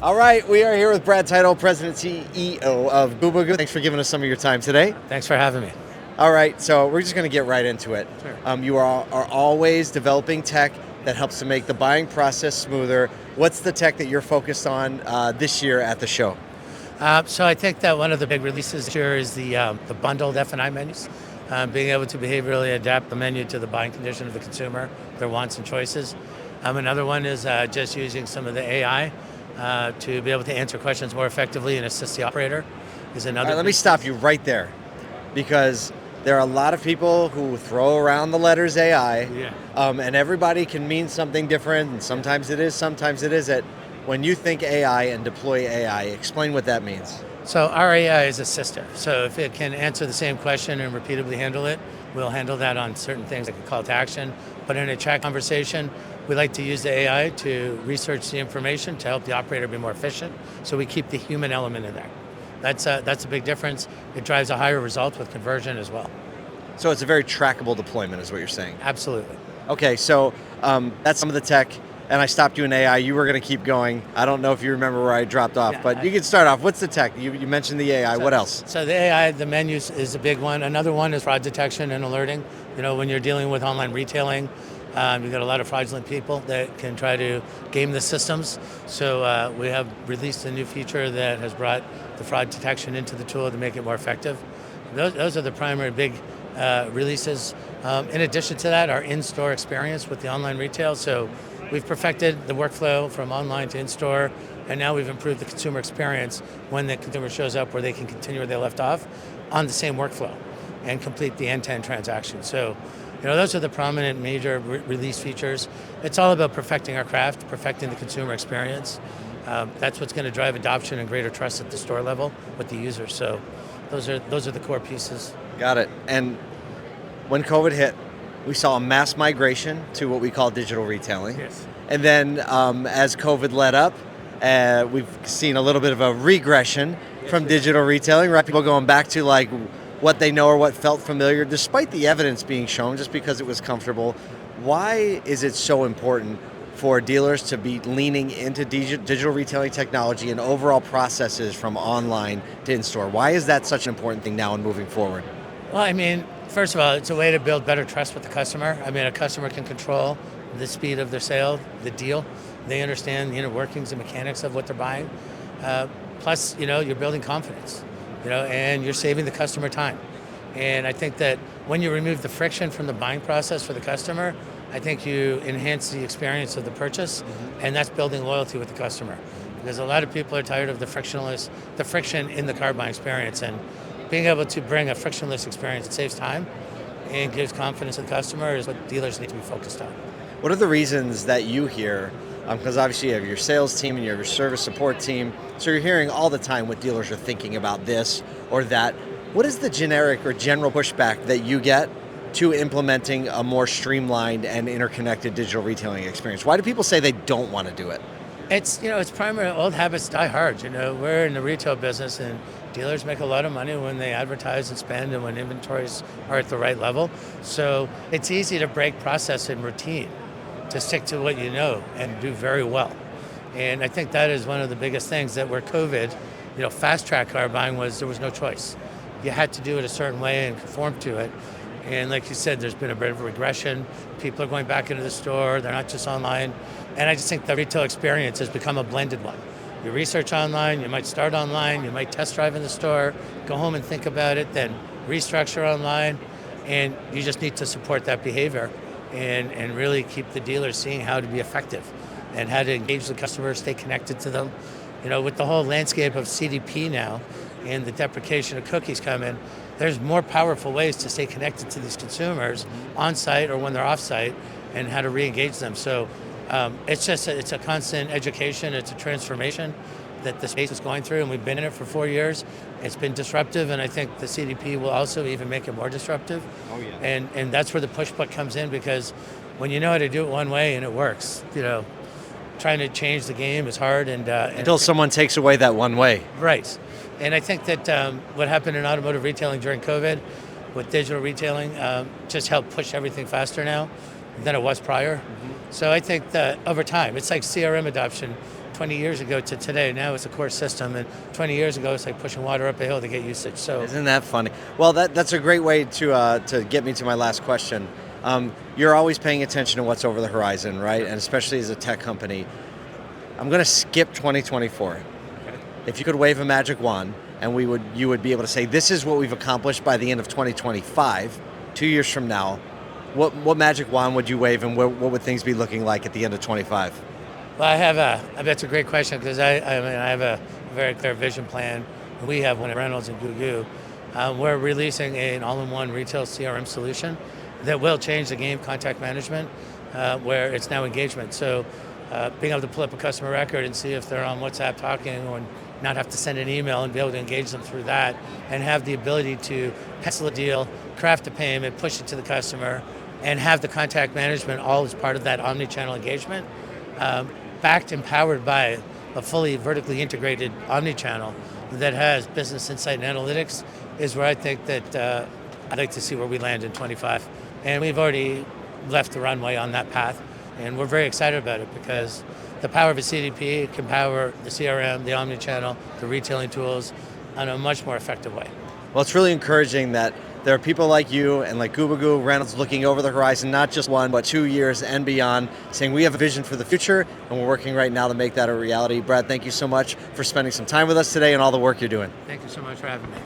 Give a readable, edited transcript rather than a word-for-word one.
All right, we are here with Brad Title, President CEO of Gubagoo. Thanks for giving us some of your time today. Thanks for having me. All right, so we're just going to get right into it. Sure. You are always developing tech that helps to make the buying process smoother. What's the tech that you're focused on this year at the show? So I think that one of the big releases this year is the bundled F&I menus. Being able to behaviorally adapt the menu to the buying condition of the consumer, their wants and choices. Another one is just using some of the AI to be able to answer questions more effectively and assist the operator. Is another. All right, let me stop you right there, because there are a lot of people who throw around the letters AI, and everybody can mean something different, and sometimes it is, sometimes it isn't. When you think AI and deploy AI, explain what that means. So our AI is a sister. So if it can answer the same question and repeatedly handle it, we'll handle that on certain things like a call to action. But in a chat conversation, we like to use the AI to research the information to help the operator be more efficient. So we keep the human element in there. That's a big difference. It drives a higher result with conversion as well. So it's a very trackable deployment is what you're saying. Absolutely. Okay, so that's some of the tech, and I stopped you in AI. You were going to keep going. I don't know if you remember where I dropped off, but you can start off. What's the tech? You mentioned the AI. What else? So the AI, the menus is a big one. Another one is fraud detection and alerting. You know, when you're dealing with online retailing, you've got a lot of fraudulent people that can try to game the systems. So we have released a new feature that has brought the fraud detection into the tool to make it more effective. Those are the primary big releases. In addition to that, our in-store experience with the online retail. So we've perfected the workflow from online to in-store, and now we've improved the consumer experience when the consumer shows up where they can continue where they left off on the same workflow and complete the end-to-end transaction. So, you know, those are the prominent major release features. It's all about perfecting our craft, perfecting the consumer experience. That's what's going to drive adoption and greater trust at the store level with the users. So those are the core pieces. Got it. And when COVID hit, we saw a mass migration to what we call digital retailing. Yes. And then as COVID let up, we've seen a little bit of a regression from digital retailing, right? People going back to like what they know or what felt familiar, despite the evidence being shown, just because it was comfortable. Why is it so important for dealers to be leaning into digital retailing technology and overall processes from online to in-store? Why is that such an important thing now and moving forward? Well, I mean, first of all, it's a way to build better trust with the customer. I mean, a customer can control the speed of their sale, the deal. They understand the inner workings and mechanics of what they're buying. Plus, you know, you're building confidence, you know, and you're saving the customer time. And I think that when you remove the friction from the buying process for the customer, I think you enhance the experience of the purchase, and that's building loyalty with the customer. Because a lot of people are tired of the friction in the car buying experience, and being able to bring a frictionless experience that saves time and gives confidence to the customer is what dealers need to be focused on. What are the reasons that you hear? Because obviously you have your sales team and you have your service support team, so you're hearing all the time what dealers are thinking about this or that. What is the generic or general pushback that you get to implementing a more streamlined and interconnected digital retailing experience? Why do people say they don't want to do it? It's primarily old habits die hard. You know, we're in the retail business, and dealers make a lot of money when they advertise and spend and when inventories are at the right level. So it's easy to break process and routine to stick to what you know and do very well. And I think that is one of the biggest things that where COVID, you know, fast track car buying was there was no choice. You had to do it a certain way and conform to it. And like you said, there's been a bit of a regression. People are going back into the store. They're not just online. And I just think the retail experience has become a blended one. You research online, you might start online, you might test drive in the store, go home and think about it, then restructure online. And you just need to support that behavior and really keep the dealers seeing how to be effective and how to engage the customer, stay connected to them. You know, with the whole landscape of CDP now and the deprecation of cookies coming, there's more powerful ways to stay connected to these consumers on site or when they're off site and how to re-engage them. So it's a constant education, it's a transformation that the space is going through, and we've been in it for 4 years. It's been disruptive, and I think the CDP will also even make it more disruptive. Oh yeah. And that's where the push-puck comes in, because when you know how to do it one way and it works, you know, trying to change the game is hard. Until someone takes away that one way. Right. And I think that what happened in automotive retailing during COVID with digital retailing just helped push everything faster now than it was prior. So I think that over time, it's like CRM adoption. 20 years ago to today. Now it's a core system, and 20 years ago it's like pushing water up a hill to get usage. So isn't that funny? Well, that's a great way to get me to my last question. You're always paying attention to what's over the horizon, right? And especially as a tech company. I'm going to skip 2024. okay. If you could wave a magic wand, and you would be able to say, this is what we've accomplished by the end of 2025, 2 years from now. What magic wand would you wave, and what would things be looking like at the end of 25? Well, that's a great question, because I have a very clear vision plan. We have one at Reynolds and Gubagoo. We're releasing an all-in-one retail CRM solution that will change the game, contact management, where it's now engagement. So being able to pull up a customer record and see if they're on WhatsApp talking, or not have to send an email, and be able to engage them through that, and have the ability to pencil a deal, craft a payment, push it to the customer, and have the contact management all as part of that omni-channel engagement, backed and powered by a fully vertically integrated omni-channel that has business insight and analytics, is where I think that I'd like to see where we land in 25. And we've already left the runway on that path, and we're very excited about it, because the power of a CDP can power the CRM, the omni-channel, the retailing tools in a much more effective way. Well, it's really encouraging that there are people like you and like Gubagoo, Reynolds, looking over the horizon, not just 1, but 2 years and beyond, saying we have a vision for the future, and we're working right now to make that a reality. Brad, thank you so much for spending some time with us today and all the work you're doing. Thank you so much for having me.